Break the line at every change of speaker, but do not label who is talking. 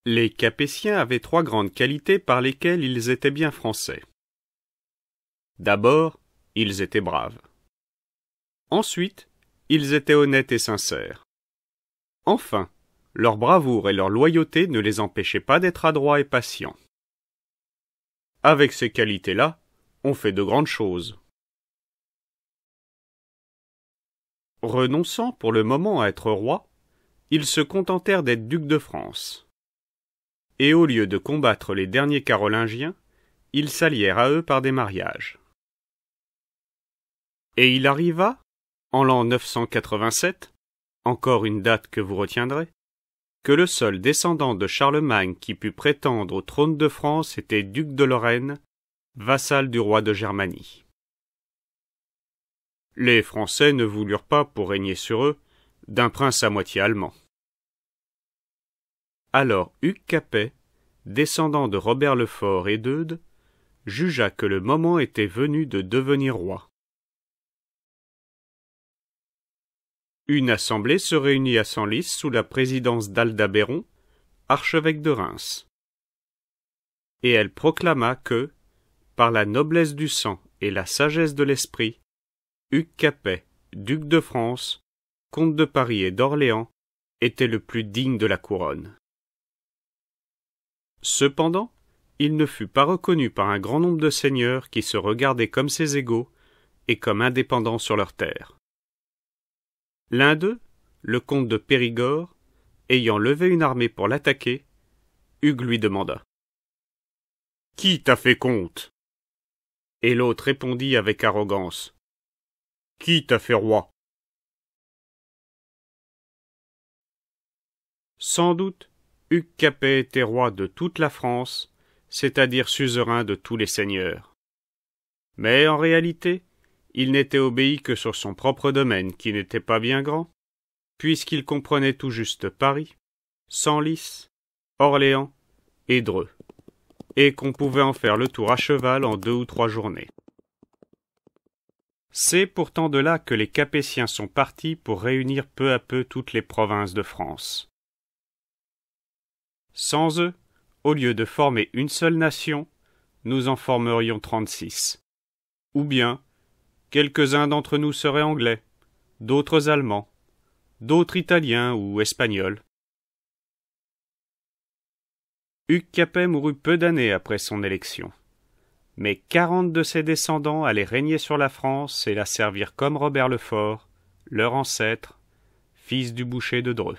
Les Capétiens avaient trois grandes qualités par lesquelles ils étaient bien français. D'abord, ils étaient braves. Ensuite, ils étaient honnêtes et sincères. Enfin, leur bravoure et leur loyauté ne les empêchaient pas d'être adroits et patients. Avec ces qualités-là, on fait de grandes choses. Renonçant pour le moment à être rois, ils se contentèrent d'être ducs de France. Et au lieu de combattre les derniers Carolingiens, ils s'allièrent à eux par des mariages. Et il arriva, en l'an 987, encore une date que vous retiendrez, que le seul descendant de Charlemagne qui put prétendre au trône de France était duc de Lorraine, vassal du roi de Germanie. Les Français ne voulurent pas, pour régner sur eux, d'un prince à moitié allemand. Alors Hugues Capet, descendant de Robert le Fort et d'Eudes, jugea que le moment était venu de devenir roi. Une assemblée se réunit à Senlis sous la présidence d'Aldabéron, archevêque de Reims. Et elle proclama que, par la noblesse du sang et la sagesse de l'esprit, Hugues Capet, duc de France, comte de Paris et d'Orléans, était le plus digne de la couronne. Cependant, il ne fut pas reconnu par un grand nombre de seigneurs qui se regardaient comme ses égaux et comme indépendants sur leurs terres. L'un d'eux, le comte de Périgord, ayant levé une armée pour l'attaquer, Hugues lui demanda « Qui t'a fait comte ?» Et l'autre répondit avec arrogance « Qui t'a fait roi ?» Sans doute, Hugues Capet était roi de toute la France, c'est-à-dire suzerain de tous les seigneurs. Mais en réalité, il n'était obéi que sur son propre domaine, qui n'était pas bien grand, puisqu'il comprenait tout juste Paris, Senlis, Orléans et Dreux, et qu'on pouvait en faire le tour à cheval en 2 ou 3 journées. C'est pourtant de là que les Capétiens sont partis pour réunir peu à peu toutes les provinces de France. Sans eux, au lieu de former une seule nation, nous en formerions 36. Ou bien, quelques-uns d'entre nous seraient anglais, d'autres allemands, d'autres italiens ou espagnols. Hugues Capet mourut peu d'années après son élection. Mais 40 de ses descendants allaient régner sur la France et la servir comme Robert le Fort, leur ancêtre, fils du boucher de Dreux.